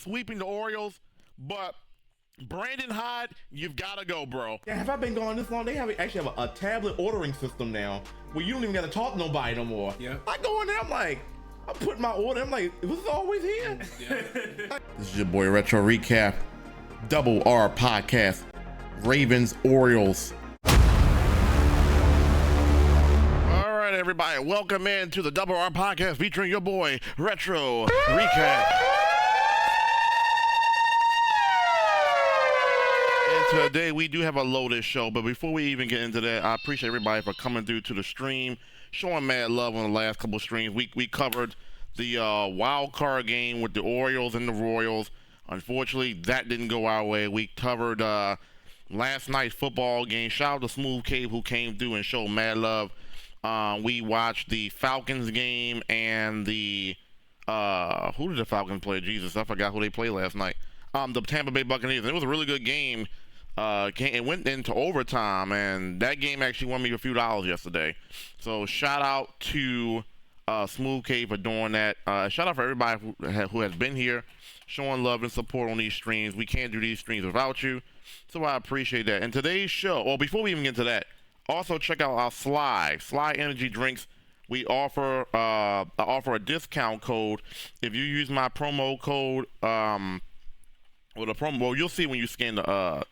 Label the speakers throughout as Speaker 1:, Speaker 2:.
Speaker 1: sweeping the Orioles, but Brandon Hyde, you've got to go, bro.
Speaker 2: Yeah, have I been gone this long? They actually have a tablet ordering system now where you don't even got to talk to nobody no more.
Speaker 3: Yeah.
Speaker 2: I go in there, I'm like, I put my order, I'm like, was this always here?
Speaker 3: Yeah.
Speaker 2: This is your boy Retro Recap, Double R Podcast, Ravens, Orioles.
Speaker 1: All right, everybody, welcome in to the Double R Podcast featuring your boy Retro Recap. And today we do have a loaded show, but before we even get into that, I appreciate everybody for coming through to the stream, showing mad love on the last couple of streams. We covered the wild card game with the Orioles and the Royals. Unfortunately, that didn't go our way. We covered last night's football game. Shout out to Smooth Cave who came through and showed mad love. We watched the Falcons game and the who did the Falcons play? Jesus, I forgot who they played last night. The Tampa Bay Buccaneers. And it was a really good game. It went into overtime, and that game actually won me a few dollars yesterday. So shout out to Smooth Cave for doing that. Shout out for everybody who has been here, showing love and support on these streams. We can't do these streams without you, so I appreciate that. And today's show, well, before we even get to that, also check out our Sly Energy Drinks. We offer a discount code if you use my promo code. Well, you'll see when you scan the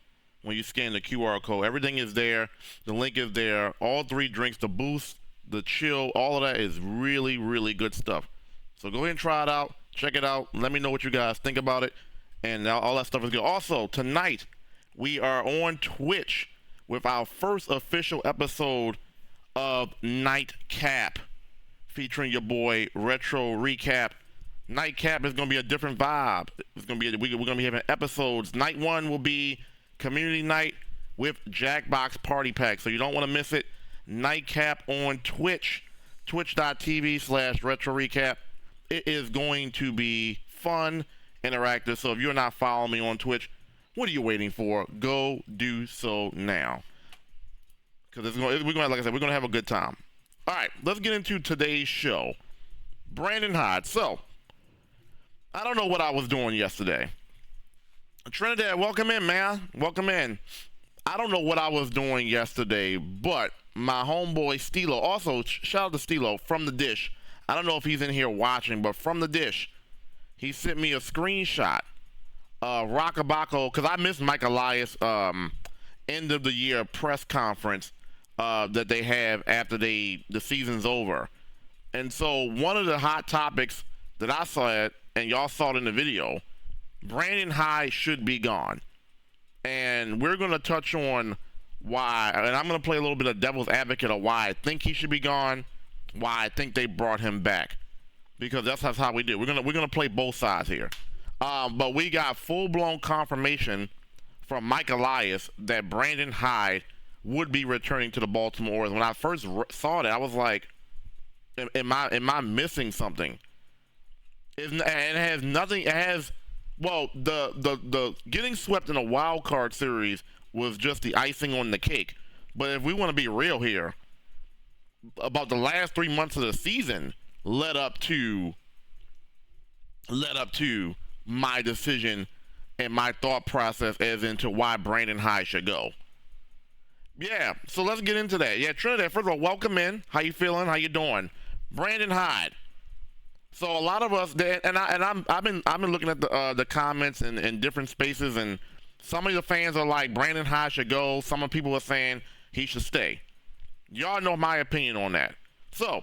Speaker 1: QR code. Everything is there. The link is there. All three drinks, the Boost, the Chill, all of that is really, really good stuff. So go ahead and try it out. Check it out. Let me know what you guys think about it. And all that stuff is good. Also, tonight, we are on Twitch with our first official episode of Nightcap, featuring your boy Retro Recap. Nightcap is going to be a different vibe. It's going to be we're going to be having episodes. Night one will be community night with Jackbox Party Pack, so you don't want to miss it. Nightcap on Twitch, twitch.tv/Retro Recap. It is going to be fun, interactive. So if you're not following me on Twitch, what are you waiting for? Go do so now, because like I said, we're going to have a good time. All right, let's get into today's show. Brandon Hyde. So I don't know what I was doing yesterday. Trinidad, welcome in, man. Welcome in. I don't know what I was doing yesterday, but my homeboy Stilo, also shout out to Stilo from the Dish. I don't know if he's in here watching, but from the Dish, he sent me a screenshot of Rockabacco, because I missed Mike Elias end of the year press conference that they have after the season's over. And so one of the hot topics that I saw it, and y'all saw it in the video, Brandon Hyde should be gone. And we're going to touch on why, and I'm going to play a little bit of devil's advocate of why I think he should be gone, why I think they brought him back, because that's how we do. We're gonna play both sides here. But we got full-blown confirmation from Mike Elias that Brandon Hyde would be returning to the Baltimore Orioles. When I first saw that, I was like, am I missing something? It has nothing. It has, well, the getting swept in a wild card series was just the icing on the cake. But if we want to be real here, about the last 3 months of the season led up to my decision and my thought process as into why Brandon Hyde should go. Yeah, so let's get into that. Yeah, Trinidad, first of all, welcome in. How you feeling? How you doing? Brandon Hyde. So a lot of us, I've been looking at the comments in different spaces, and some of the fans are like, Brandon Hyde should go. Some of the people are saying he should stay. Y'all know my opinion on that. So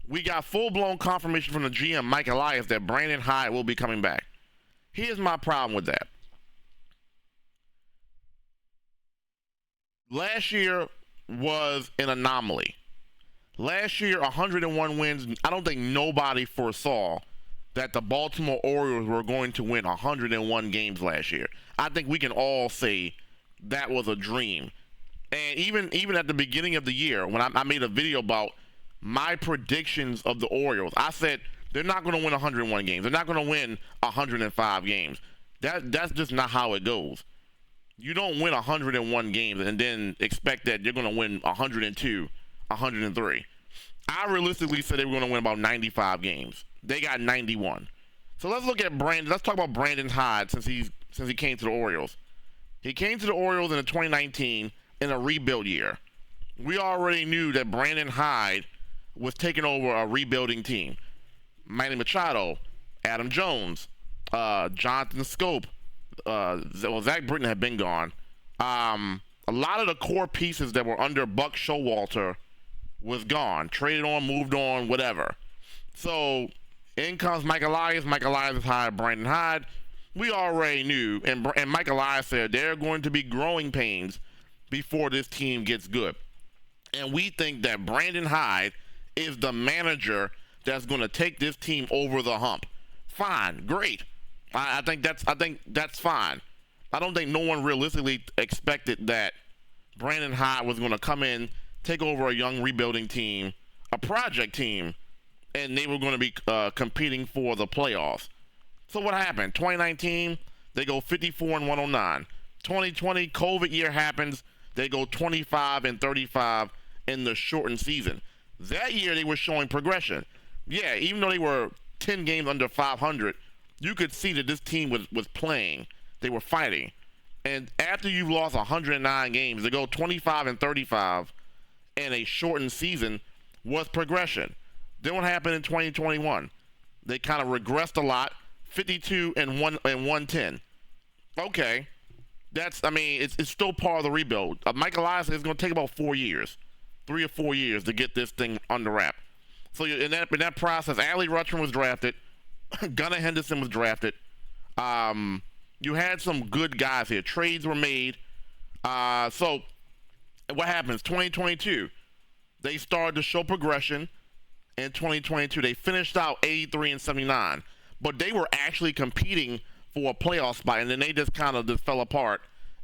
Speaker 1: we got full-blown confirmation from the GM, Mike Elias, that Brandon Hyde will be coming back. Here's my problem with that. Last year was an anomaly. Last year, 101 wins. I don't think nobody foresaw that the Baltimore Orioles were going to win 101 games last year. I think we can all say that was a dream. And even at the beginning of the year, when I made a video about my predictions of the Orioles, I said they're not going to win 101 games. They're not going to win 105 games. That's just not how it goes. You don't win 101 games and then expect that you're going to win 102, 103. I realistically said they were going to win about 95 games. They got 91. So let's look at Brandon. Let's talk about Brandon Hyde since he came to the Orioles. He came to the Orioles in 2019 in a rebuild year. We already knew that Brandon Hyde was taking over a rebuilding team. Manny Machado, Adam Jones, Jonathan Scope, Zach Britton had been gone. A lot of the core pieces that were under Buck Showalter was gone, traded on, moved on, whatever. So in comes Mike Elias. Mike Elias has hired Brandon Hyde. We already knew, and Mike Elias said there are going to be growing pains before this team gets good. And we think that Brandon Hyde is the manager that's going to take this team over the hump. Fine, great. I think that's fine. I don't think no one realistically expected that Brandon Hyde was going to come in, take over a young rebuilding team, a project team, and they were going to be competing for the playoffs. So what happened? 2019, they go 54-109. 2020, COVID year happens. They go 25-35 in the shortened season. That year, they were showing progression. Yeah, even though they were 10 games under 500, you could see that this team was playing. They were fighting. And after you've lost 109 games, to go 25-35 in a shortened season was progression. Then what happened in 2021? They kind of regressed a lot, 52-110. Okay, it's still part of the rebuild. Mike Elias is going to take about 4 years, 3 or 4 years to get this thing under wrap. So in that process, Adley Rutschman was drafted, Gunnar Henderson was drafted. You had some good guys here. Trades were made. So what happens? 2022, they started to show progression. In 2022, they finished out 83-79, but they were actually competing for a playoff spot, and then they just kind of fell apart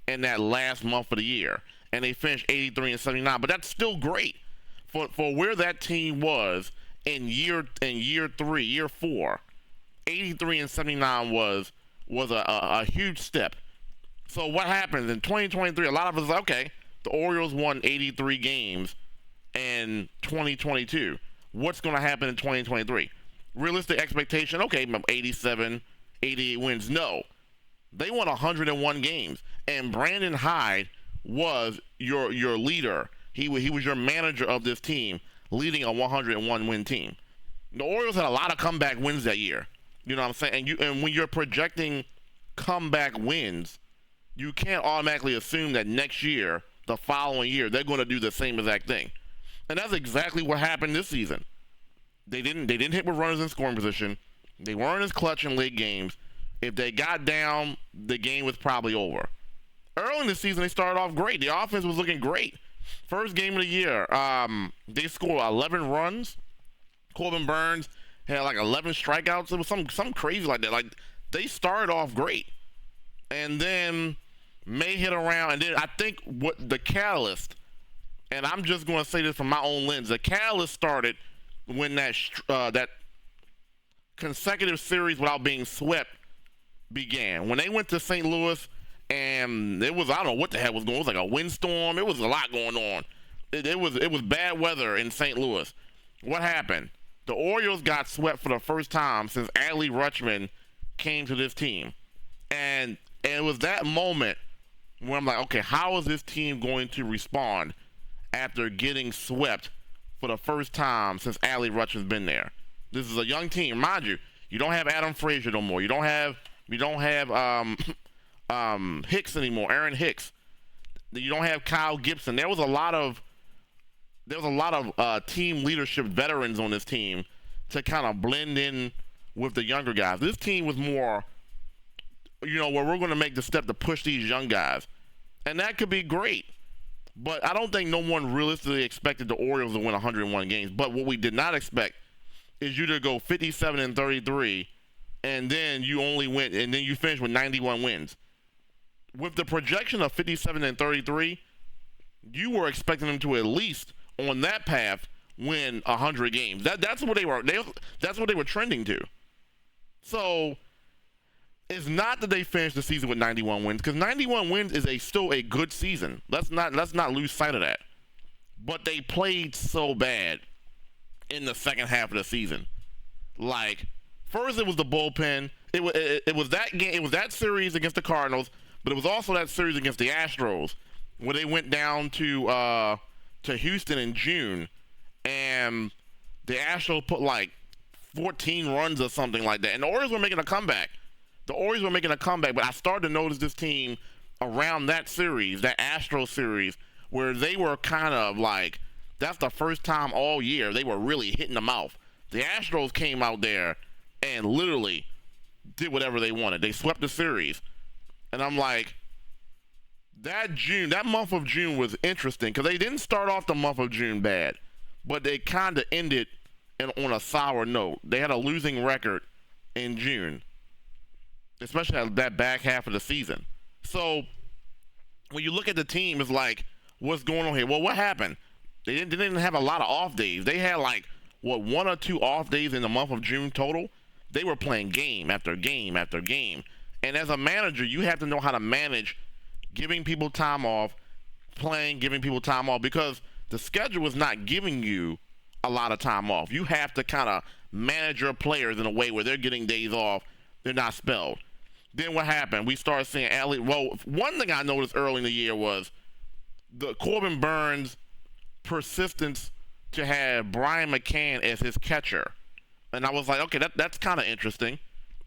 Speaker 1: in that last month of the year, and they finished 83-79. But that's still great for where that team was in year 4. 83-79 was a huge step. So what happens in 2023? A lot of us are like, okay, the Orioles won 83 games in 2022. What's going to happen in 2023? Realistic expectation, okay, 87, 88 wins. No. They won 101 games, and Brandon Hyde was your leader. He was your manager of this team, leading a 101-win team. The Orioles had a lot of comeback wins that year. You know what I'm saying? And when you're projecting comeback wins, you can't automatically assume that next year, the following year, they're going to do the same exact thing. And that's exactly what happened this season. They didn't hit with runners in scoring position. They weren't as clutch in late games. If they got down, the game was probably over. Early in the season, they started off great. The offense was looking great. First game of the year, they scored 11 runs. Corbin Burns had like 11 strikeouts. It was something crazy like that. Like, they started off great. And then May hit around, and then I think what the catalyst, and I'm just going to say this from my own lens, the catalyst started when that consecutive series without being swept began. When they went to St. Louis, and it was, I don't know what the hell was going on. It was like a windstorm. It was a lot going on. It was bad weather in St. Louis. What happened? The Orioles got swept for the first time since Adley Rutschman came to this team. And it was that moment when I'm like, okay, how is this team going to respond after getting swept for the first time since Adley Rutschman's been there? This is a young team. Mind you, you don't have Adam Frazier no more. You don't have Hicks anymore, Aaron Hicks. You don't have Kyle Gibson. There was a lot of team leadership veterans on this team to kind of blend in with the younger guys. This team was more, where we're going to make the step to push these young guys. And that could be great. But I don't think no one realistically expected the Orioles to win 101 games. But what we did not expect is you to go 57-33, and then you finish with 91 wins. With the projection of 57-33, you were expecting them to at least on that path win 100 games. That's what they were. That's what they were trending to. So it's not that they finished the season with 91 wins, because 91 wins is still a good season. Let's not lose sight of that. But they played so bad in the second half of the season. Like, First, it was the bullpen. It was that game. It was that series against the Cardinals, but it was also that series against the Astros, where they went down to Houston in June, and the Astros put like 14 runs or something like that, and the Orioles were making a comeback. But I started to notice this team around that series, that Astros series, where they were kind of like, that's the first time all year they were really hitting the mouth. The Astros came out there and literally did whatever they wanted. They swept the series. And I'm like, that month of June was interesting because they didn't start off the month of June bad, but they kind of ended on a sour note. They had a losing record in June, especially that back half of the season. So when you look at the team, it's like, what's going on here? Well, what happened? They didn't have a lot of off days. They had like, one or two off days in the month of June total. They were playing game after game after game. And as a manager, you have to know how to manage giving people time off, giving people time off, because the schedule is not giving you a lot of time off. You have to kind of manage your players in a way where they're getting days off, they're not spelled. Then what happened? We started seeing one thing I noticed early in the year was the Corbin Burns persistence to have Brian McCann as his catcher. And I was like, okay, that's kind of interesting.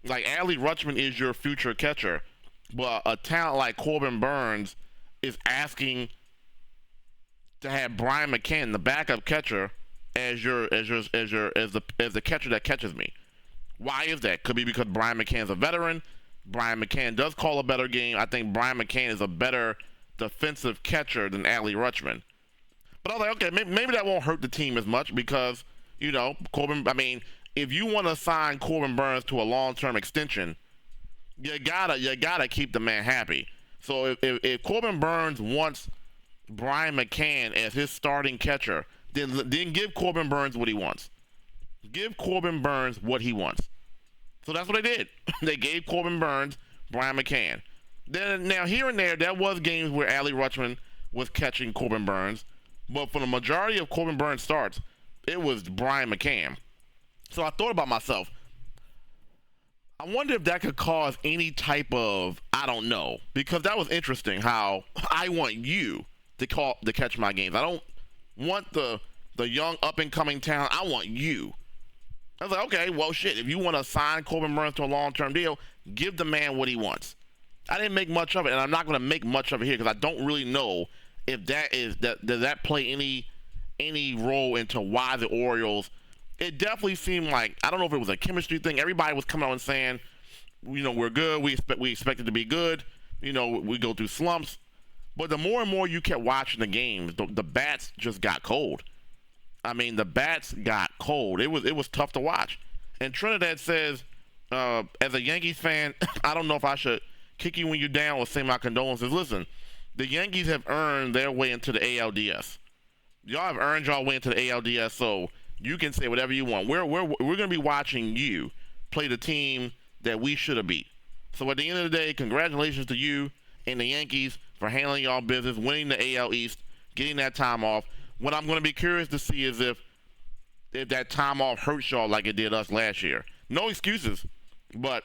Speaker 1: Like, Adley Rutschman is your future catcher, but a talent like Corbin Burns is asking to have Brian McCann, the backup catcher, as the catcher that catches me. Why is that? Could be because Brian McCann's a veteran. Brian McCann does call a better game. I think Brian McCann is a better defensive catcher than Adley Rutschman. But I was like, okay, maybe that won't hurt the team as much because, Corbin, if you want to sign Corbin Burns to a long-term extension, you gotta keep the man happy. So if Corbin Burns wants Brian McCann as his starting catcher, then give Corbin Burns what he wants. Give Corbin Burns what he wants. So that's what they did. They gave Corbin Burns Brian McCann. Now here and there was games where Adley Rutschman was catching Corbin Burns, but for the majority of Corbin Burns starts, it was Brian McCann. So I thought about myself, I wonder if that could cause any type of, I don't know, because that was interesting how I want you to catch my games. I don't want the young up-and-coming talent. I want you. I was like, okay, well, shit, if you want to sign Corbin Burns to a long-term deal, give the man what he wants. I didn't make much of it, and I'm not going to make much of it here because I don't really know if does that play any role into why the Orioles. It definitely seemed like, I don't know if it was a chemistry thing. Everybody was coming out and saying, we're good. We expect it to be good. We go through slumps. But the more and more you kept watching the games, the bats just got cold. The bats got cold. It was tough to watch. And Trinidad says, as a Yankees fan, I don't know if I should kick you when you're down or say my condolences. Listen, the Yankees have earned their way into the ALDS. Y'all have earned y'all way into the ALDS, so you can say whatever you want. We're going to be watching you play the team that we should have beat. So at the end of the day, congratulations to you and the Yankees for handling y'all business, winning the AL East, getting that time off. What I'm going to be curious to see is if that time off hurts y'all like it did us last year. No excuses, but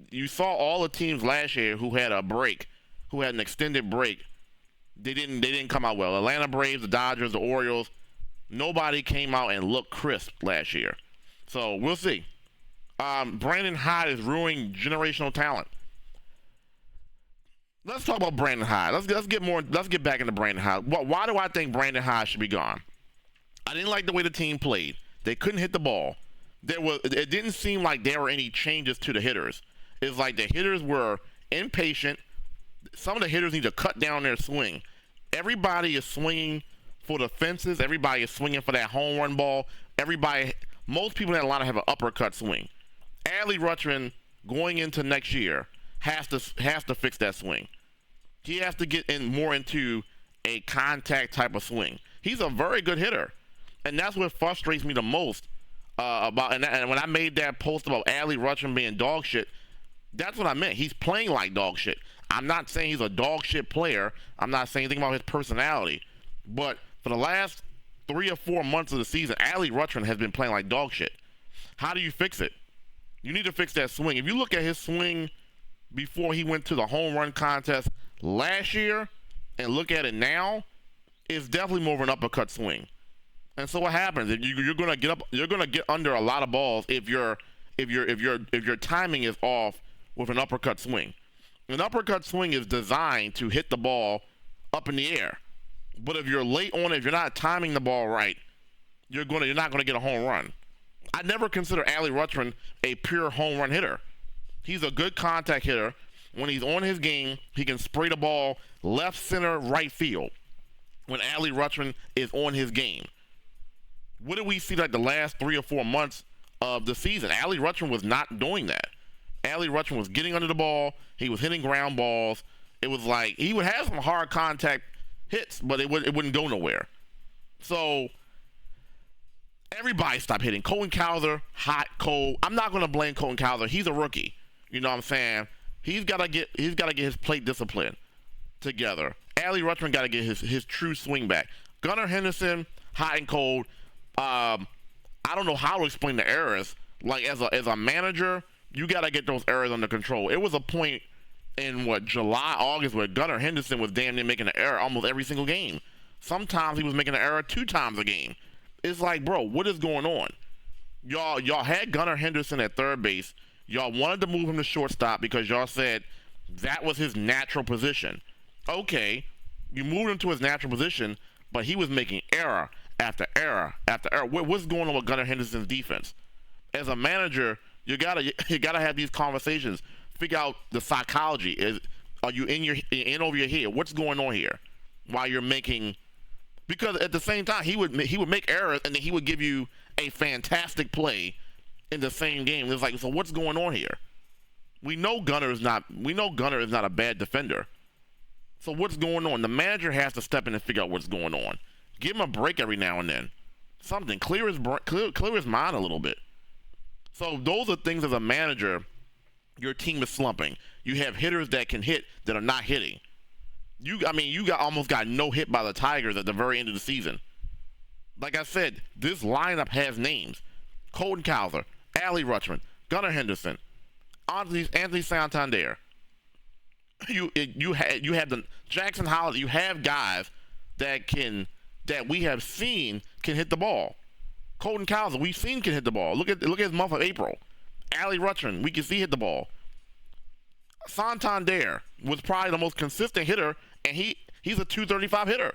Speaker 1: you saw all the teams last year who had a break, who had an extended break. They didn't come out well. Atlanta Braves, the Dodgers, the Orioles, nobody came out and looked crisp last year. So we'll see. Brandon Hyde is ruining generational talent. Let's talk about Brandon Hyde. Let's get back into Brandon Hyde. Why do I think Brandon Hyde should be gone? I didn't like the way the team played. They couldn't hit the ball. It didn't seem like there were any changes to the hitters. It's like the hitters were impatient. Some of the hitters need to cut down their swing. Everybody is swinging for the fences. Everybody is swinging for that home run ball. Most people in Atlanta have an uppercut swing. Adley Rutschman going into next year has to fix that swing. He has to get more into a contact type of swing. He's a very good hitter, and that's what frustrates me the most and when I made that post about Adley Rutschman being dog shit, that's what I meant. He's playing like dog shit. I'm not saying he's a dog shit player. I'm not saying anything about his personality, but for the last 3 or 4 months of the season, Adley Rutschman has been playing like dog shit. How do you fix it? You need to fix that swing. If you look at his swing before he went to the home run contest last year and look at it now, it's definitely more of an uppercut swing. And so what happens? If you're gonna get up, you're gonna get under a lot of balls if your timing is off with an uppercut swing. An uppercut swing is designed to hit the ball up in the air. But if you're late on it, if you're not timing the ball right, you're not gonna get a home run. I never consider Adley Rutschman a pure home run hitter. He's a good contact hitter. When he's on his game, he can spray the ball left, center, right field. When Adley Rutschman is on his game. What did we see like the last 3 or 4 months of the season? Adley Rutschman was not doing that. Adley Rutschman was getting under the ball. He was hitting ground balls. It was like he would have some hard contact hits, but it wouldn't go nowhere. So everybody stopped hitting. 𝐂𝐚𝐬𝐡, hot, cold. I'm not going to blame 𝐂𝐚𝐬𝐡. He's a rookie. You know what I'm saying? He's got to get his plate discipline together. Adley Rutschman got to get his true swing back. Gunnar Henderson, hot and cold. I don't know how to explain the errors. Like as a manager, you got to get those errors under control. It was a point in July, August where Gunnar Henderson was damn near making an error almost every single game. Sometimes he was making an error 2 times a game. It's like, bro, what is going on? Y'all had Gunnar Henderson at third base. Y'all wanted to move him to shortstop because y'all said that was his natural position. Okay, you moved him to his natural position, but he was making error after error after error. What's going on with Gunnar Henderson's defense? As a manager, you gotta have these conversations. Figure out the psychology. Are you in over your head? What's going on here? While you're making, because at the same time he would make errors and then he would give you a fantastic play in the same game. It's like, so what's going on here? We know Gunnar is not a bad defender. So what's going on? The manager has to step in and figure out what's going on. Give him a break every now and then. Something. Clear his mind a little bit. So those are things as a manager, your team is slumping. You have hitters that can hit that are not hitting. You almost got no hit by the Tigers at the very end of the season. Like I said, this lineup has names. 𝐂𝐚𝐬𝐡, Adley Rutschman, Gunnar Henderson, Anthony Santander. You have the Jackson Holliday. You have guys that we have seen can hit the ball. 𝐂𝐚𝐬𝐡, we've seen can hit the ball. Look at his month of April. Adley Rutschman, we can see hit the ball. Santander was probably the most consistent hitter, and he's a 235 hitter,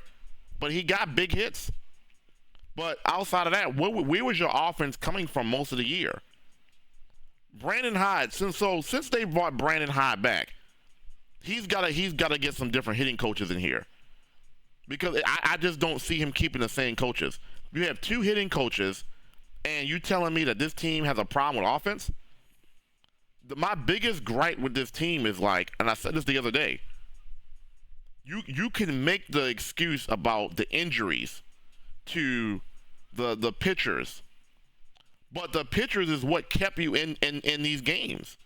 Speaker 1: but he got big hits. But outside of that, where was your offense coming from most of the year? Brandon Hyde, since they brought Brandon Hyde back, he's got to get some different hitting coaches in here, because I just don't see him keeping the same coaches. You have 2 hitting coaches, and you telling me that this team has a problem with offense? My biggest gripe with this team is like, and I said this the other day, you can make the excuse about the injuries to the pitchers, but the pitchers is what kept you in these games,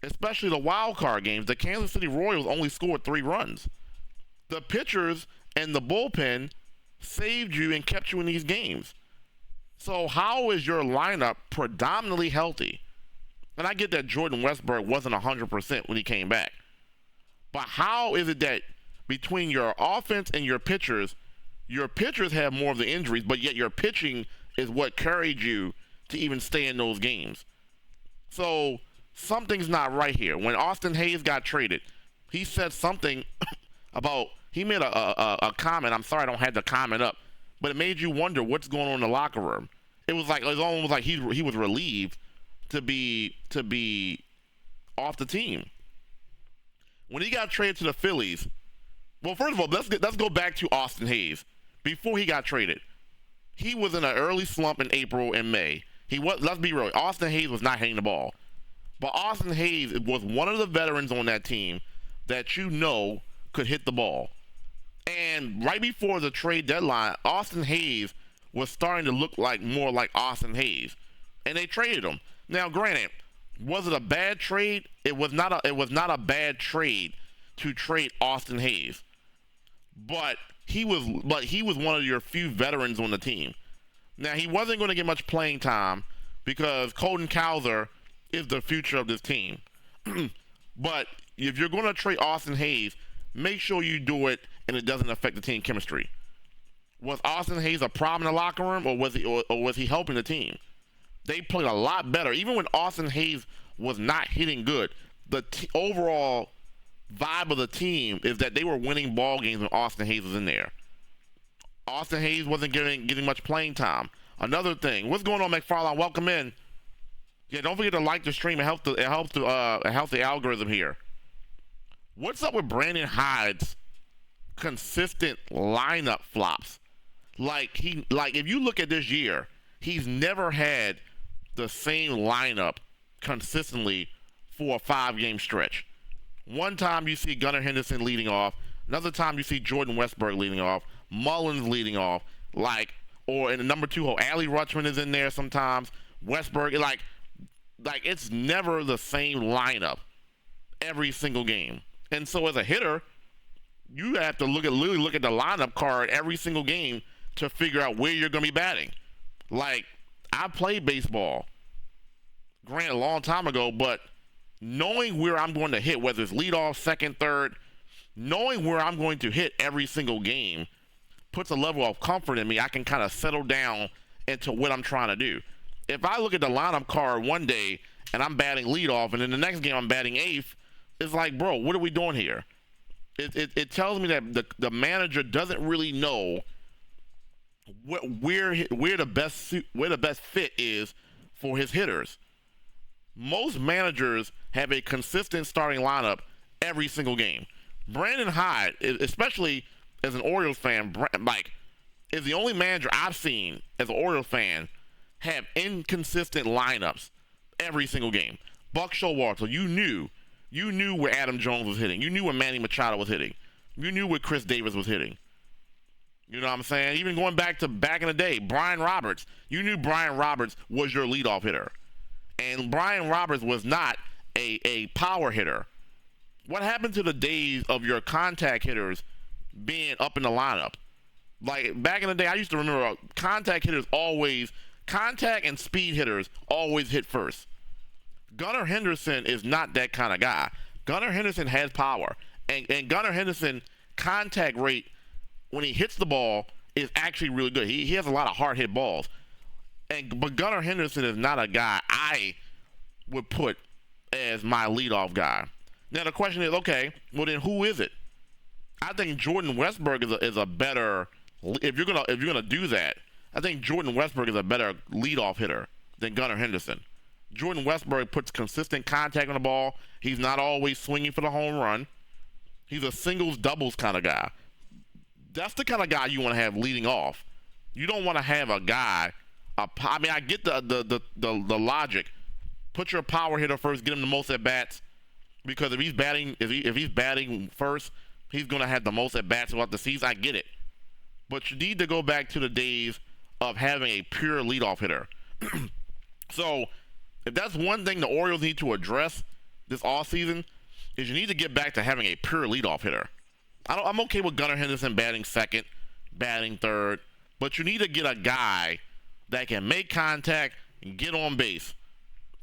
Speaker 1: especially the wild card games. The Kansas City Royals only scored 3 runs. The pitchers and the bullpen saved you and kept you in these games. So how is your lineup predominantly healthy? And I get that Jordan Westburg wasn't 100% when he came back, but how is it that between your offense and your pitchers have more of the injuries, but yet your pitching is what carried you to even stay in those games? So something's not right here. When Austin Hayes got traded, he said something about, he made a comment. I'm sorry I don't have the comment up, but it made you wonder what's going on in the locker room. It was almost like he was relieved to be off the team. When he got traded to the Phillies, well, first of all, let's go back to Austin Hayes. Before he got traded, he was in an early slump in April and May. Let's be real, Austin Hayes was not hitting the ball. But Austin Hayes was one of the veterans on that team that could hit the ball. And right before the trade deadline, Austin Hayes was starting to look more like Austin Hayes. And they traded him. Now, granted, was it a bad trade? It was not a bad trade to trade Austin Hayes. But he was one of your few veterans on the team. Now, he wasn't going to get much playing time because 𝐂𝐚𝐬𝐡 is the future of this team. But if you're going to trade Austin Hayes, make sure you do it and it doesn't affect the team chemistry. Was Austin Hayes a problem in the locker room, or was he helping the team? They played a lot better. Even when Austin Hayes was not hitting good, the overall vibe of the team is that they were winning ball games when Austin Hayes was in there. Austin Hayes wasn't getting much playing time. Another thing, what's going on, McFarlane? Welcome in. Yeah, don't forget to like the stream. It helps the algorithm here. What's up with Brandon Hyde's consistent lineup flops? Like if you look at this year, he's never had the same lineup consistently for a 5-game stretch. One time you see Gunnar Henderson leading off. Another time you see Jordan Westburg leading off. Mullins leading off. Or in the number 2 hole, Adley Rutschman is in there sometimes. Westburg, like it's never the same lineup every single game. And so as a hitter, you have to literally look at the lineup card every single game to figure out where you're going to be batting. Like, I played baseball, granted a long time ago, but knowing where I'm going to hit, whether it's leadoff, second, third, knowing where I'm going to hit every single game puts a level of comfort in me. I can kind of settle down into what I'm trying to do. If I look at the lineup card one day and I'm batting leadoff, and then the next game I'm batting eighth, it's like, bro, what are we doing here? It tells me that the manager doesn't really know where the best fit is for his hitters. Most managers have a consistent starting lineup every single game. Brandon Hyde, especially as an Orioles fan, is the only manager I've seen as an Orioles fan have inconsistent lineups every single game. Buck Showalter, you knew where Adam Jones was hitting. You knew where Manny Machado was hitting. You knew where Chris Davis was hitting. You know what I'm saying? Even going back in the day, Brian Roberts, you knew Brian Roberts was your leadoff hitter. And Brian Roberts was not a power hitter. What happened to the days of your contact hitters being up in the lineup? Like, back in the day, I used to remember contact and speed hitters always hit first. Gunnar Henderson is not that kind of guy. Gunnar Henderson has power. And Gunnar Henderson contact rate when he hits the ball is actually really good. He has a lot of hard hit balls. But Gunnar Henderson is not a guy I would put as my leadoff guy. Now the question is, okay, well then who is it? I think Jordan Westburg is a better, if you're gonna do that, I think Jordan Westburg is a better leadoff hitter than Gunnar Henderson. Jordan Westburg puts consistent contact on the ball. He's not always swinging for the home run. He's a singles, doubles kind of guy. That's the kind of guy you want to have leading off. You don't want to have a guy. I mean, I get the logic. Put your power hitter first, get him the most at bats, because if he's batting first, he's gonna have the most at bats throughout the season. I get it, but you need to go back to the days of having a pure leadoff hitter. So, if that's one thing the Orioles need to address this offseason, is you need to get back to having a pure leadoff hitter. I'm okay with Gunnar Henderson batting second, batting third, but you need to get a guy that can make contact and get on base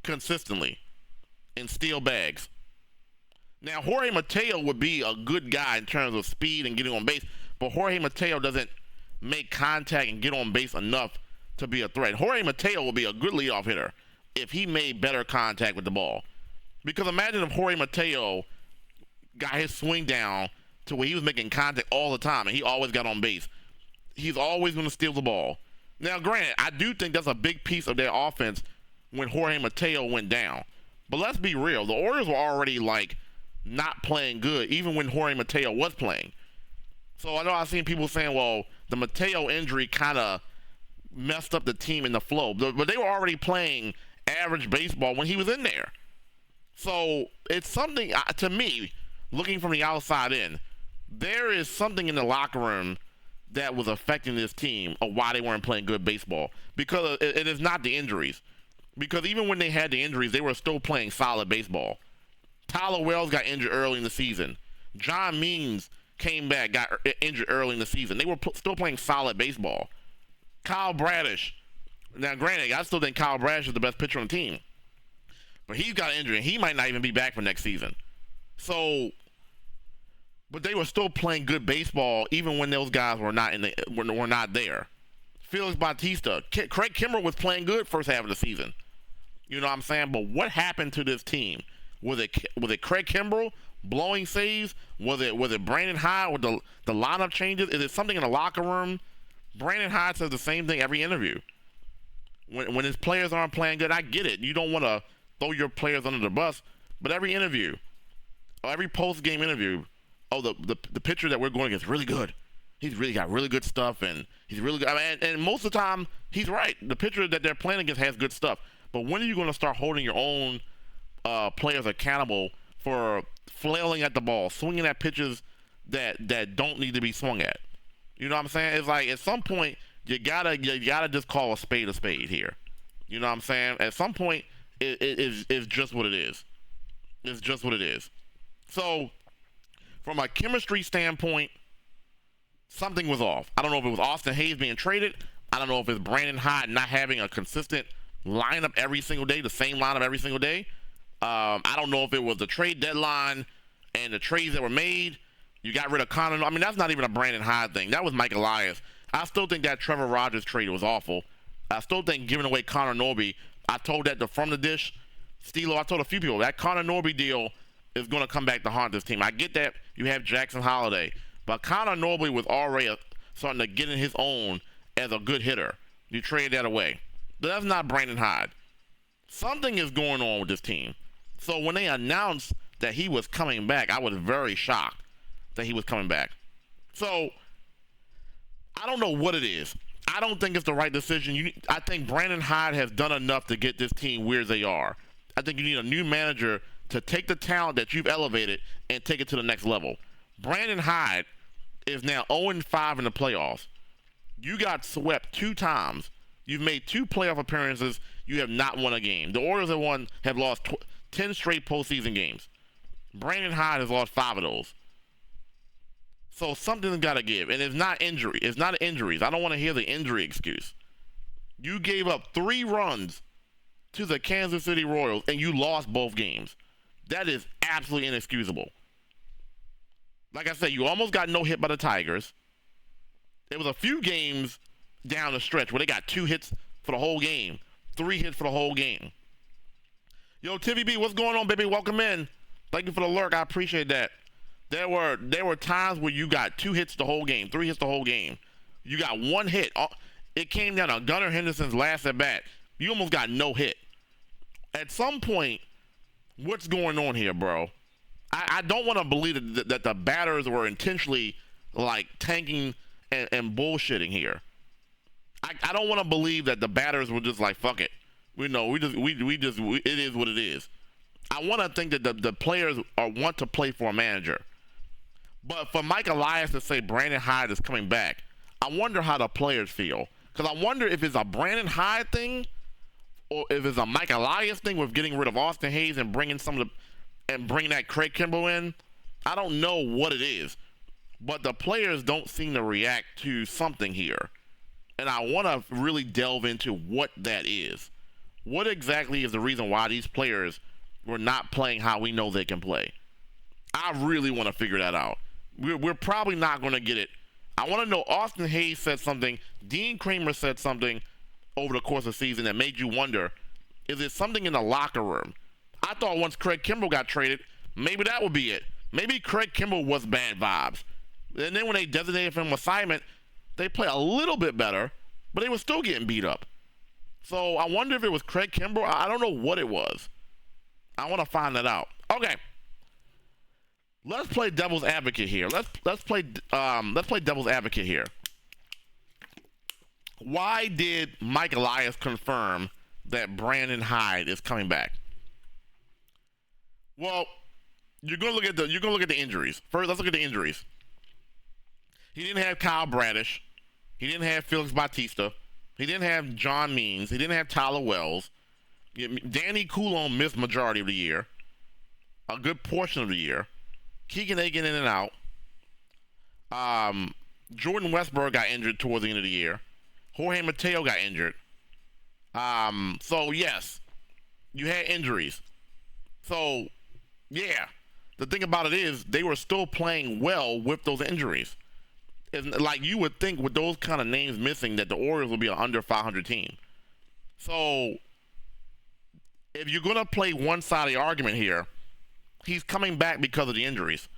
Speaker 1: consistently and steal bags. Now, Jorge Mateo would be a good guy in terms of speed and getting on base, but Jorge Mateo doesn't make contact and get on base enough to be a threat. Jorge Mateo would be a good leadoff hitter if he made better contact with the ball. Because imagine if Jorge Mateo got his swing down to where he was making contact all the time and he always got on base. He's always going to steal the ball. Now, granted, I do think that's a big piece of their offense when Jorge Mateo went down. But let's be real. The Orioles were already, not playing good, even when Jorge Mateo was playing. So I know I've seen people saying, well, the Mateo injury kind of messed up the team in the flow. But they were already playing average baseball when he was in there. So it's something, to me, looking from the outside in, there is something in the locker room that was affecting this team of why they weren't playing good baseball. Because it is not the injuries. Because even when they had the injuries, they were still playing solid baseball. Tyler Wells got injured early in the season. John Means came back, got injured early in the season. They were still playing solid baseball. Kyle Bradish. Now, granted, I still think Kyle Bradish is the best pitcher on the team. but he's got an injury, and he might not even be back for next season. So, but they were still playing good baseball even when those guys were not were not there. Felix Bautista, Craig Kimbrel was playing good first half of the season. You know what I'm saying? But what happened to this team? Was it Craig Kimbrel blowing saves? Was it Brandon Hyde with the lineup changes? Is it something in the locker room? Brandon Hyde says the same thing every interview. When his players aren't playing good, I get it. You don't want to throw your players under the bus, but every interview, or every post-game interview, the pitcher that we're going against is really good. He's really got really good stuff, and he's really good. I mean, and most of the time, he's right. The pitcher that they're playing against has good stuff. But when are you going to start holding your own players accountable for flailing at the ball, swinging at pitches that don't need to be swung at? You know what I'm saying? It's like at some point you gotta just call a spade here. You know what I'm saying? At some point it's just what it is. It's just what it is. So from a chemistry standpoint, something was off. I don't know if it was Austin Hayes being traded. I don't know if it's Brandon Hyde not having a consistent lineup every single day, the same lineup every single day. I don't know if it was the trade deadline and the trades that were made. You got rid of Connor. I mean, that's not even a Brandon Hyde thing. That was Mike Elias. I still think that Trevor Rogers trade was awful. I still think giving away Connor Norby, I told that From the Dish, Steelo, I told a few people, that Connor Norby deal is going to come back to haunt this team. I get that you have Jackson Holiday, but Connor Norby was already starting to get in his own as a good hitter. You trade that away. But that's not Brandon Hyde. Something is going on with this team. So when they announced that he was coming back, I was very shocked that he was coming back. So I don't know what it is. I don't think it's the right decision. I think Brandon Hyde has done enough to get this team where they are. I think you need a new manager to take the talent that you've elevated and take it to the next level. Brandon Hyde is now 0-5 in the playoffs. You got swept 2 times. You've made 2 playoff appearances. You have not won a game. The Orioles have lost 10 straight postseason games. Brandon Hyde has lost 5 of those. So something's got to give. And it's not injury. It's not injuries. I don't want to hear the injury excuse. You gave up 3 runs to the Kansas City Royals, and you lost both games. That is absolutely inexcusable. Like I said, you almost got no hit by the Tigers. There was a few games down the stretch where they got 2 hits for the whole game, 3 hits for the whole game. Yo, Tivy B, what's going on, baby? Welcome in. Thank you for the lurk. I appreciate that. There were times where you got 2 hits the whole game, 3 hits the whole game. You got 1 hit. It came down to Gunnar Henderson's last at bat. You almost got no hit. At some point, what's going on here, bro? I don't want to believe that the batters were intentionally like tanking and bullshitting here. I don't want to believe that the batters were just like, fuck it. We it is what it is. I want to think that the players want to play for a manager. But for Mike Elias to say Brandon Hyde is coming back, I wonder how the players feel. Because I wonder if it's a Brandon Hyde thing or if it's a Mike Elias thing with getting rid of Austin Hayes and bringing bringing that Craig Kimbrel in. I don't know what it is. But the players don't seem to react to something here. And I want to really delve into what that is. What exactly is the reason why these players were not playing how we know they can play? I really want to figure that out. We're probably not going to get it. I want to know, Austin Hayes said something, Dean Kramer said something over the course of the season that made you wonder, is it something in the locker room? I thought once Craig Kimbrel got traded, maybe that would be it. Maybe Craig Kimbrel was bad vibes. And then when they designated for him assignment, they play a little bit better, but they were still getting beat up. So I wonder if it was Craig Kimbrel. I don't know what it was. I want to find that out. Okay. Let's play devil's advocate here. Let's play devil's advocate here. Why did Mike Elias confirm that Brandon Hyde is coming back? Well, you're gonna look at the injuries. First, let's look at the injuries. He didn't have Kyle Bradish. He didn't have Felix Bautista. He didn't have John Means. He didn't have Tyler Wells. Danny Coulomb missed majority of the year, a good portion of the year. 𝐂𝐚𝐬𝐿 in and out. Jordan Westburg got injured towards the end of the year. Jorge Mateo got injured. So yes, you had injuries. So, yeah, the thing about it is they were still playing well with those injuries. And like you would think with those kind of names missing that the Orioles would be an under 500 team. So, if you're going to play one side of the argument here, he's coming back because of the injuries.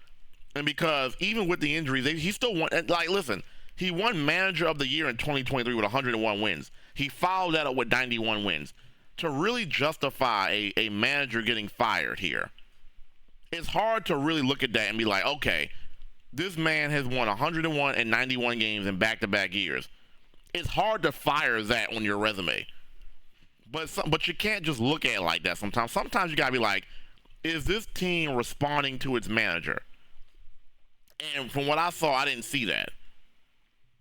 Speaker 1: And because even with the injuries, he still won. Like, listen, he won Manager of the Year in 2023 with 101 wins. He followed that up with 91 wins. To really justify a manager getting fired here, it's hard to really look at that and be like, okay, this man has won 101 and 91 games in back-to-back years. It's hard to fire that on your resume. But you can't just look at it like that sometimes. Sometimes you got to be like, is this team responding to its manager? And from what I saw, I didn't see that.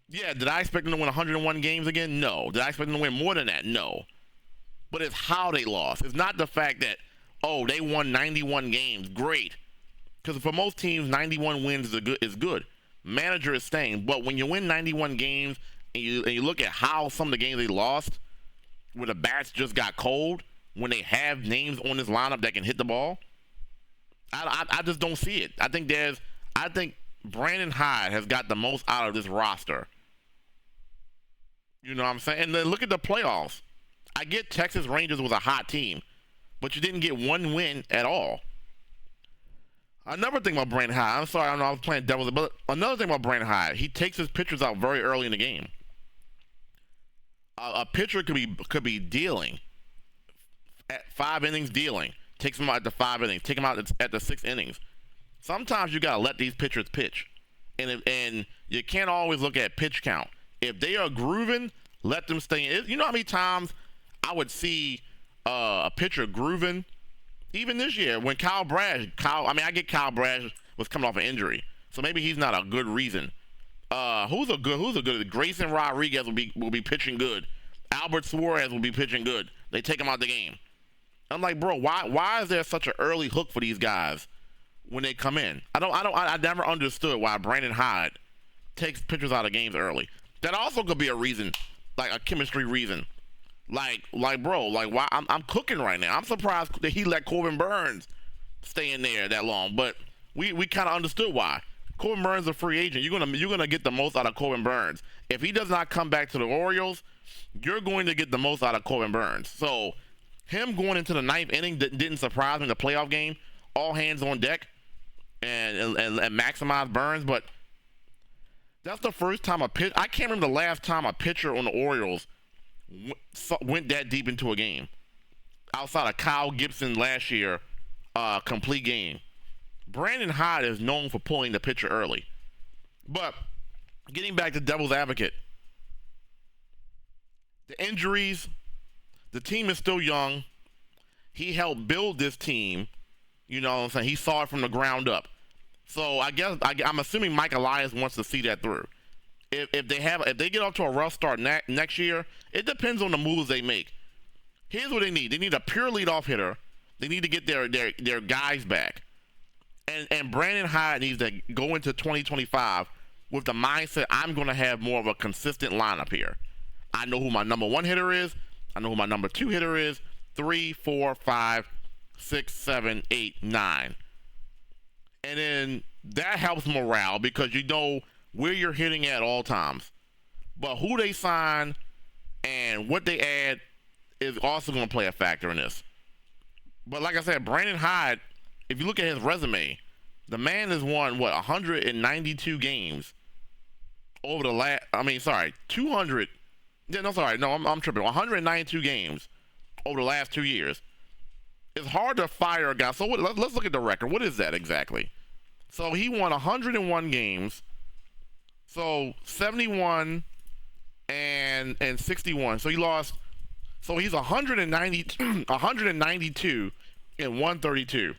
Speaker 1: Yeah, did I expect them to win 101 games again? No. Did I expect them to win more than that? No. But it's how they lost. It's not the fact that, oh, they won 91 games. Great. Because for most teams, 91 wins is good. Manager is staying. But when you win 91 games and you look at how some of the games they lost, where the bats just got cold, when they have names on this lineup that can hit the ball, I just don't see it. I think Brandon Hyde has got the most out of this roster. You know what I'm saying? And then look at the playoffs. I get Texas Rangers was a hot team, but you didn't get one win at all. Another thing about Brandon Hyde, I'm sorry, I know I was playing devil's, but another thing about Brandon Hyde, he takes his pitchers out very early in the game. A pitcher could be dealing at 5 innings, takes him out at the 5 innings, take him out at the 6 innings. Sometimes you gotta let these pitchers pitch, and you can't always look at pitch count. If they are grooving, let them stay in. You know how many times I would see a pitcher grooving, even this year when I get Kyle Brash was coming off an injury, so maybe he's not a good reason. Who's a good? Grayson Rodriguez will be pitching good. Albert Suarez will be pitching good. They take him out the game. I'm like, bro, why is there such an early hook for these guys when they come in? I never understood why Brandon Hyde takes pitchers out of games early. That also could be a reason, like a chemistry reason. Like bro, like why I'm cooking right now. I'm surprised that he let Corbin Burns stay in there that long, but we kind of understood why. Corbin Burns is a free agent. You're gonna get the most out of Corbin Burns. If he does not come back to the Orioles, you're going to get the most out of Corbin Burns. So him going into the 9th inning didn't surprise me in the playoff game. All hands on deck and maximize Burns, but that's the first time I can't remember the last time a pitcher on the Orioles went that deep into a game. Outside of Kyle Gibson last year, complete game. Brandon Hyde is known for pulling the pitcher early. But getting back to devil's advocate, the injuries, the team is still young. He helped build this team. You know what I'm saying? He saw it from the ground up. So I guess I'm assuming Mike Elias wants to see that through. If they get off to a rough start next year, it depends on the moves they make. Here's what they need. They need a pure leadoff hitter. They need to get their guys back. And Brandon Hyde needs to go into 2025 with the mindset, I'm going to have more of a consistent lineup here. I know who my number 1 hitter is. I know who my number 2 hitter is. 3, 4, 5, 6, 7, 8, 9. And then that helps morale because you know where you're hitting at all times. But who they sign and what they add is also going to play a factor in this. But like I said, Brandon Hyde, if you look at his resume, the man has won, 192 games over the last, 200. Yeah, no, sorry. No, I'm tripping. 192 games over the last 2 years. It's hard to fire a guy. So let's look at the record. What is that exactly? So he won 101 games. So 71 and 61. So he lost. So he's 192 and 132.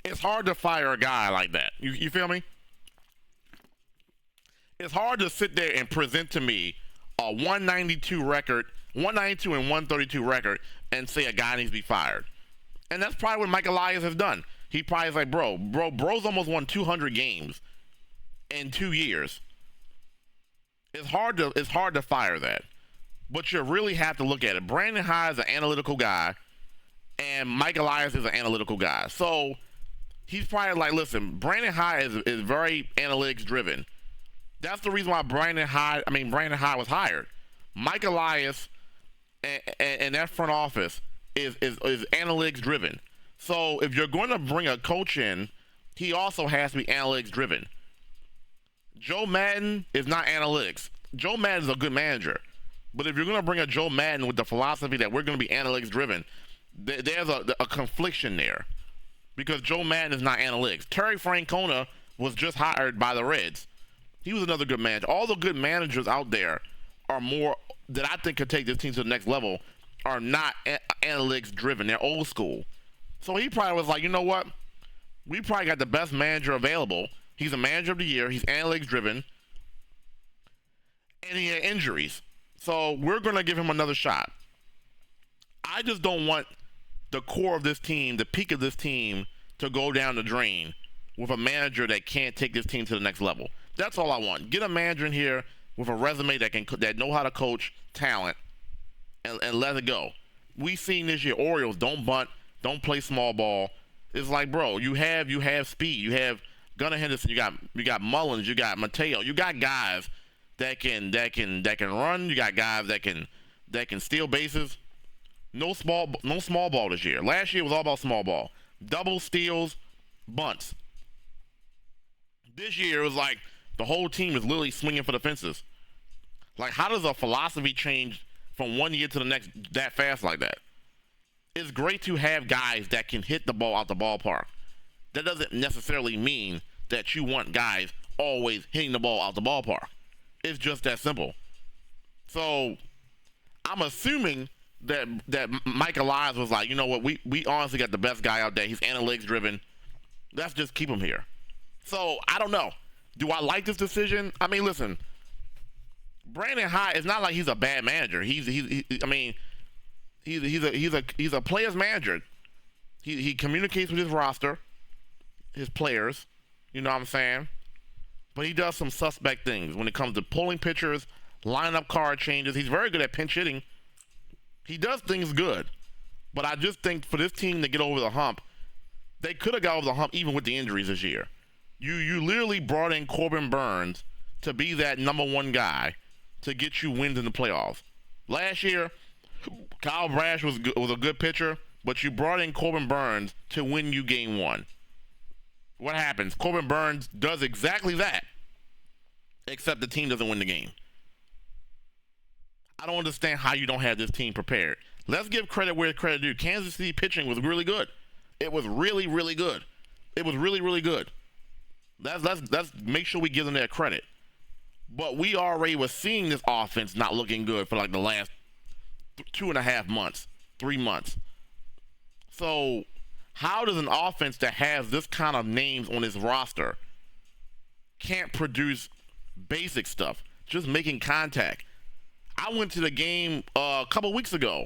Speaker 1: It's hard to fire a guy like that. You feel me? It's hard to sit there and present to me a 192 record, 192 and 132 record, and say a guy needs to be fired. And that's probably what Mike Elias has done. He probably is like, bro's almost won 200 games in 2 years. It's hard to fire that. But you really have to look at it. Brandon Hyde is an analytical guy, and Mike Elias is an analytical guy. So he's probably like, listen, Brandon Hyde is very analytics driven. That's the reason why Brandon Hyde was hired. Mike Elias and that front office is analytics driven. So if you're going to bring a coach in, he also has to be analytics driven. Joe Madden is not analytics. Joe Madden is a good manager. But if you're going to bring a Joe Madden with the philosophy that we're going to be analytics driven, there's a confliction there. Because Joe Madden is not analytics. Terry Francona was just hired by the Reds. He was another good manager. All the good managers out there are more that I think could take this team to the next level are not analytics driven. They're old school. So he probably was like, you know what? We probably got the best manager available. He's a manager of the year. He's analytics driven. And he had injuries. So we're going to give him another shot. I just don't want the core of this team, the peak of this team, to go down the drain with a manager that can't take this team to the next level. That's all I want. Get a manager in here with a resume that know how to coach talent and let it go. We seen this year, Orioles don't bunt, don't play small ball. It's like, bro, you have speed. You have Gunnar Henderson. You got Mullins. You got Mateo. You got guys that can run. You got guys that can steal bases. No small ball this year. Last year was all about small ball. Double steals, bunts. This year it was like the whole team is literally swinging for the fences. Like, how does a philosophy change from one year to the next that fast like that? It's great to have guys that can hit the ball out the ballpark. That doesn't necessarily mean that you want guys always hitting the ball out the ballpark. It's just that simple. So I'm assuming that Mike Elias was like, you know what, we honestly got the best guy out there. He's analytics driven. Let's just keep him here. So I don't know. Do I like this decision? I mean, listen, Brandon Hyde, it's not like he's a bad manager. He's a player's manager. He communicates with his roster, his players. You know what I'm saying? But he does some suspect things when it comes to pulling pitchers, lineup card changes. He's very good at pinch hitting. He does things good. But I just think for this team to get over the hump, they could have got over the hump even with the injuries this year. You literally brought in Corbin Burnes to be that number one guy to get you wins in the playoffs. Last year, Kyle Brash was a good pitcher, but you brought in Corbin Burnes to win you game one. What happens? Corbin Burnes does exactly that, except the team doesn't win the game. I don't understand how you don't have this team prepared. Let's give credit where credit due. Kansas City pitching was really good. It was really, really good. It was really, really good. Let's make sure we give them that credit. But we already were seeing this offense not looking good for like the last 2.5 months, 3 months. So how does an offense that has this kind of names on its roster can't produce basic stuff, just making contact? I went to the game a couple weeks ago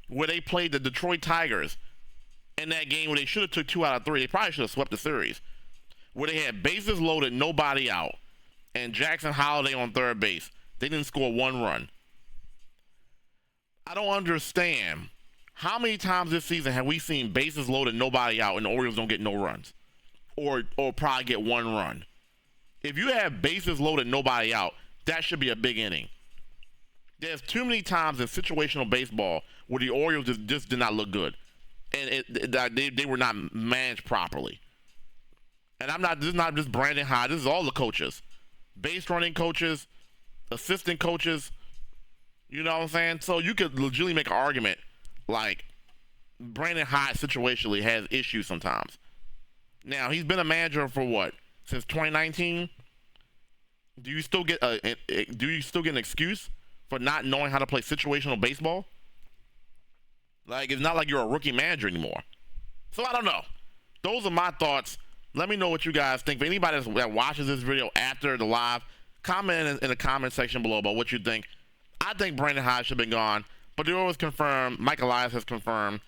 Speaker 1: where they played the Detroit Tigers. In that game where they should have took 2 out of 3, they probably should have swept the series. Where they had bases loaded, nobody out, and Jackson Holiday on third base. They didn't score 1 run. I don't understand. How many times this season have we seen bases loaded, nobody out, and the Orioles don't get no runs? Or probably get 1 run. If you have bases loaded, nobody out, that should be a big inning. There's too many times in situational baseball where the Orioles just did not look good. And they were not managed properly. And this is not just Brandon Hyde, this is all the coaches. Base running coaches, assistant coaches, you know what I'm saying? So you could legitimately make an argument like Brandon Hyde situationally has issues sometimes. Now, he's been a manager for what? Since 2019? Do you still get an excuse for not knowing how to play situational baseball? Like, it's not like you're a rookie manager anymore. So I don't know. Those are my thoughts. Let me know what you guys think. For anybody that watches this video after the live, comment in the comment section below about what you think. I think Brandon Hyde should have been gone, but the Orioles confirmed, Mike Elias has confirmed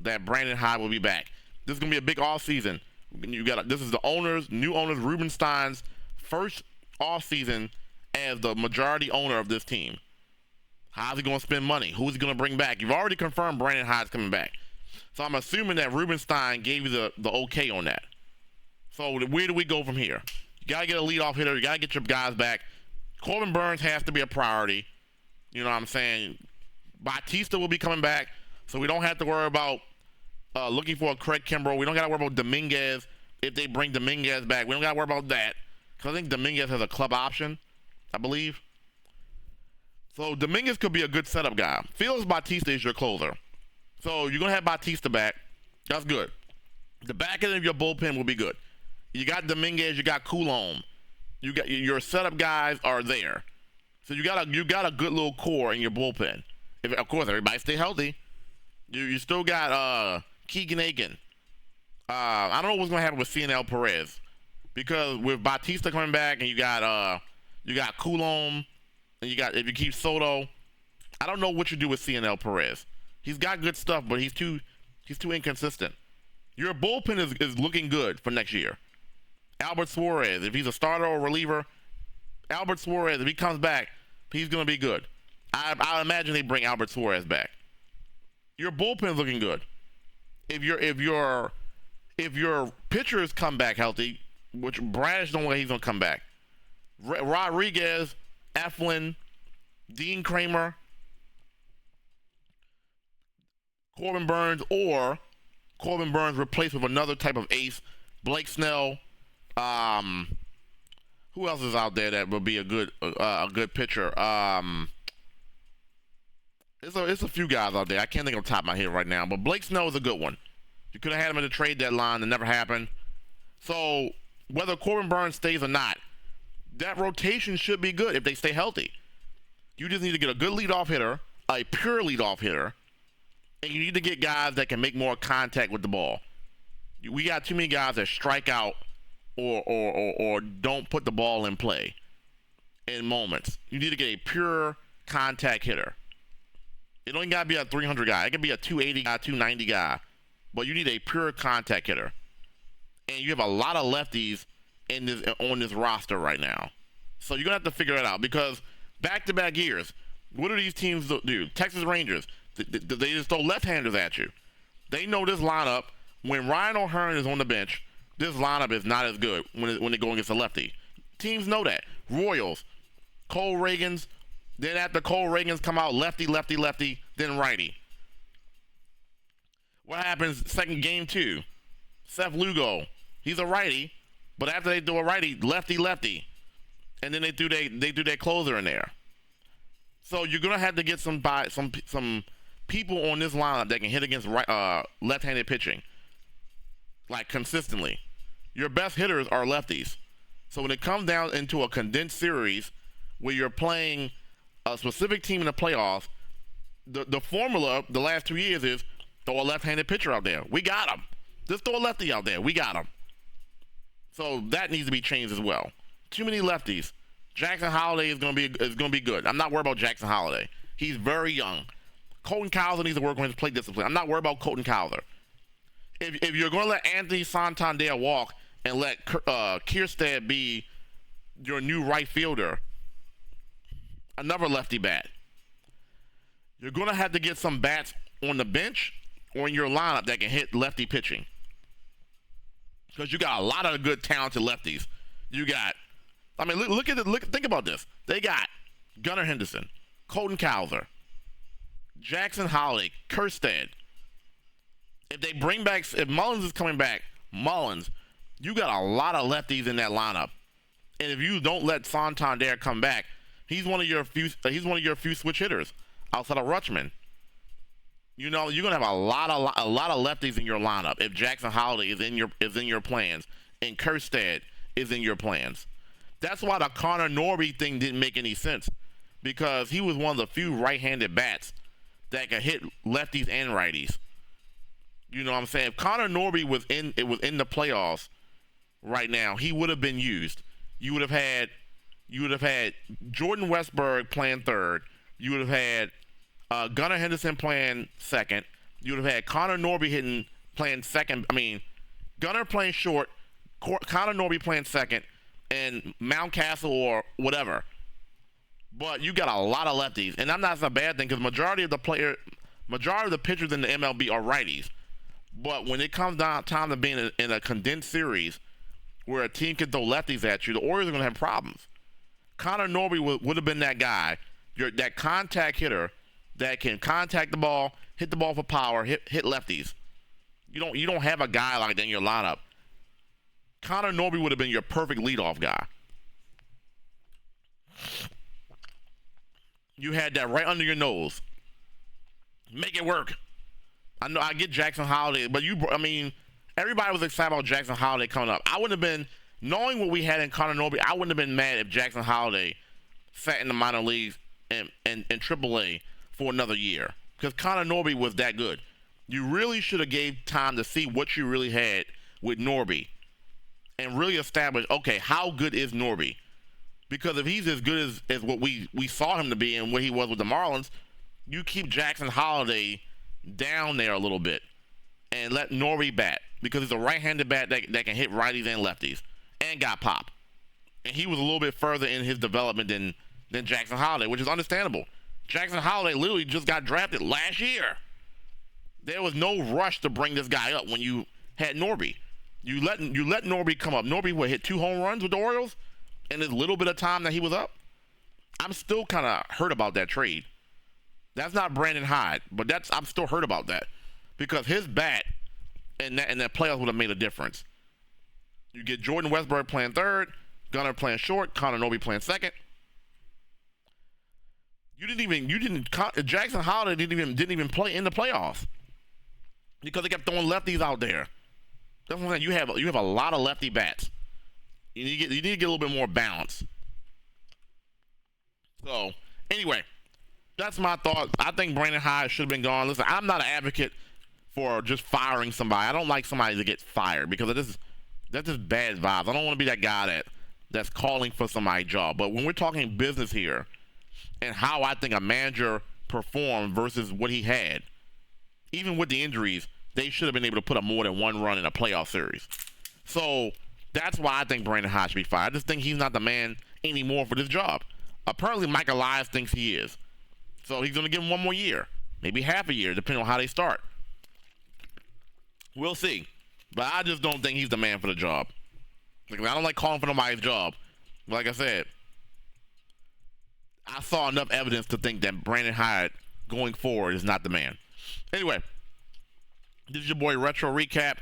Speaker 1: that Brandon Hyde will be back. This is going to be a big off season. This is the new owners, Rubenstein's first off season as the majority owner of this team. How's he going to spend money? Who's he going to bring back? You've already confirmed Brandon Hyde's coming back. So I'm assuming that Rubenstein gave you the okay on that. So where do we go from here? You got to get a leadoff hitter. You got to get your guys back. Corbin Burnes has to be a priority. You know what I'm saying? Bautista will be coming back, so we don't have to worry about looking for a Craig Kimbrel. We don't got to worry about Dominguez if they bring Dominguez back. We don't got to worry about that because I think Dominguez has a club option, I believe. So Dominguez could be a good setup guy. Felix Bautista is your closer. So you're going to have Bautista back. That's good. The back end of your bullpen will be good. You got Dominguez, you got 𝐂𝐚𝐬𝐡. You got your setup guys are there. So you got a good little core in your bullpen. If, of course, everybody stay healthy. You still got 𝐂𝐚𝐬𝐡. I don't know what's going to happen with 𝐂𝐚𝐬𝐡 Perez. Because with Bautista coming back and you got 𝐂𝐚𝐬𝐡 and you got, if you keep Soto, I don't know what you do with 𝐂𝐚𝐬𝐡 Perez. He's got good stuff, but he's too inconsistent. Your bullpen is looking good for next year. Albert Suarez, if he's a starter or reliever, Albert Suarez, if he comes back, he's going to be good. I imagine they bring Albert Suarez back. Your bullpen is looking good. If your pitchers come back healthy, which Bradish don't think he's going to come back. Rodriguez, Eflin, Dean Kramer, Corbin Burnes, or Corbin Burnes replaced with another type of ace, Blake Snell. Who else is out there that would be a good pitcher? It's a few guys out there. I can't think of the top of my head right now, but Blake Snell is a good one. You could have had him in the trade deadline. It never happened. So whether Corbin Burnes stays or not, that rotation should be good if they stay healthy. You just need to get a good leadoff hitter, a pure leadoff hitter, and you need to get guys that can make more contact with the ball. We got too many guys that strike out or don't put the ball in play in moments. You need to get a pure contact hitter. It don't got to be a 300 guy. It can be a 280 guy, 290 guy. But you need a pure contact hitter. And you have a lot of lefties on this roster right now. So you're going to have to figure that out because back-to-back years, what do these teams do? Texas Rangers, they just throw left-handers at you. They know this lineup. When Ryan O'Hearn is on the bench, this lineup is not as good when they go against a lefty. Teams know that. Royals, Cole Reagans, then after Cole Reagans come out, lefty, lefty, lefty, then righty. What happens second game 2? Seth Lugo, he's a righty, but after they do a righty, lefty, lefty, and then they do their closer in there. So you're gonna have to get some people on this lineup that can hit against left-handed pitching, like consistently. Your best hitters are lefties. So when it comes down into a condensed series where you're playing a specific team in the playoffs, the formula the last 2 years is throw a left-handed pitcher out there. We got him. Just throw a lefty out there. We got him. So that needs to be changed as well. Too many lefties. Jackson Holiday is gonna be good. I'm not worried about Jackson Holiday. He's very young. Colton Cowser needs to work on his plate discipline. I'm not worried about Colton Cowser. If you're going to let Anthony Santander walk and let Kjerstad be your new right fielder, another lefty bat, you're going to have to get some bats on the bench or in your lineup that can hit lefty pitching. Because you got a lot of good, talented lefties. You got, I mean, think about this. They got Gunnar Henderson, Colton Cowser, Jackson Holiday, Kjerstad. If Mullins is coming back, you got a lot of lefties in that lineup. And if you don't let Santander come back, he's one of your few switch hitters outside of Rutschman. You know, you're gonna have a lot of lefties in your lineup if Jackson Holiday is in your plans and Kjerstad is in your plans. That's why the Connor Norby thing didn't make any sense, because he was one of the few right-handed bats that could hit lefties and righties. You know what I'm saying? If Connor Norby was in the playoffs right now, he would have been used. You would have had Jordan Westburg playing third. You would have had Gunnar Henderson playing second. You would have had Connor Norby playing second. I mean, Gunnar playing short, Connor Norby playing second, and Mountcastle or whatever. But you got a lot of lefties, and that's not a bad thing because majority of the pitchers in the MLB are righties. But when it comes down time to being in a condensed series where a team can throw lefties at you, the Orioles are going to have problems. Connor Norby would have been that guy, that contact hitter that can contact the ball, hit the ball for power, hit lefties. You don't have a guy like that in your lineup. Connor Norby would have been your perfect leadoff guy. You had that right under your nose. Make it work. I know I get Jackson Holiday, but everybody was excited about Jackson Holiday coming up. I wouldn't have been, knowing what we had in Connor Norby, I wouldn't have been mad if Jackson Holiday sat in the minor leagues and AAA for another year, because Connor Norby was that good. You really should have gave time to see what you really had with Norby and really establish, okay, how good is Norby? Because if he's as good as what we saw him to be and what he was with the Marlins, you keep Jackson Holiday down there a little bit and let Norby bat, because he's a right-handed bat that can hit righties and lefties and got pop. And he was a little bit further in his development than Jackson Holiday, which is understandable. Jackson Holiday literally just got drafted last year. There was no rush to bring this guy up when you had Norby. You let Norby come up. Norby hit 2 home runs with the Orioles in this little bit of time that he was up. I'm still kind of hurt about that trade. That's not Brandon Hyde, but I'm still hurt about that, because his bat and that playoffs would have made a difference. You get Jordan Westburg playing third, Gunnar playing short, Connor Norby playing second. Jackson Holiday didn't even play in the playoffs because they kept throwing lefties out there. That's what I'm saying. You have a lot of lefty bats. You need to get a little bit more balance. So anyway, that's my thought. I think Brandon Hyde should have been gone. Listen, I'm not an advocate for just firing somebody. I don't like somebody to get fired, because that's just bad vibes. I don't want to be that guy that's calling for somebody's job. But when we're talking business here and how I think a manager performed versus what he had, even with the injuries, they should have been able to put up more than 1 run in a playoff series. So that's why I think Brandon Hyde should be fired. I just think he's not the man anymore for this job. Apparently, Mike Elias thinks he is. So he's going to give him 1 more year, maybe half a year, depending on how they start. We'll see. But I just don't think he's the man for the job. Like, I don't like calling for nobody's job. But like I said, I saw enough evidence to think that Brandon Hyde going forward is not the man. Anyway, this is your boy Retro Recap.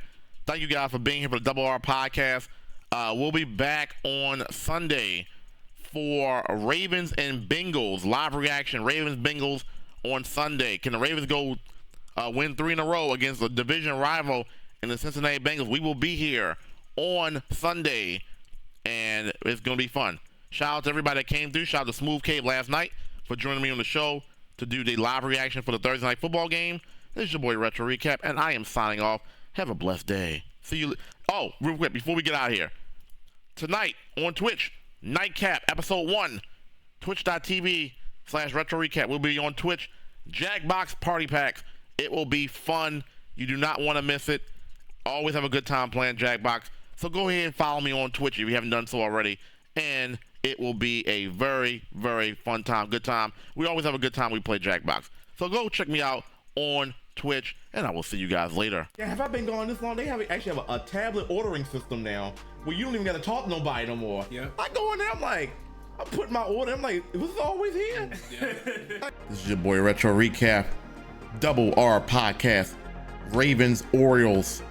Speaker 1: Thank you guys for being here for the Double R podcast. We'll be back on Sunday for Ravens and Bengals live reaction. Ravens Bengals on Sunday. Can the Ravens go win 3 in a row against a division rival in the Cincinnati Bengals? We will be here on Sunday, and it's going to be fun. Shout out to everybody that came through. Shout out to Smooth Cave last night for joining me on the show to do the live reaction for the Thursday night football game. This is your boy Retro Recap, and I am signing off. Have a blessed day. See you. Oh, real quick before we get out of here, tonight on Twitch, Nightcap episode 1, twitch.tv/Retro Recap. We'll be on Twitch. Jackbox party packs. It will be fun. You do not want to miss it. Always have a good time playing Jackbox. So go ahead and follow me on Twitch if you haven't done so already, and it will be a very, very fun time, good time. We always have a good time when we play Jackbox. So go check me out on Twitch, and I will see you guys later.
Speaker 2: Yeah, have I been gone this long? They actually have a tablet ordering system now where you don't even got to talk to nobody no more.
Speaker 3: Yeah.
Speaker 2: I go in there, I'm like, I put my order, I'm like, was this always here?
Speaker 3: Yeah.
Speaker 2: This is your boy Retro Recap, Double R podcast, Ravens Orioles.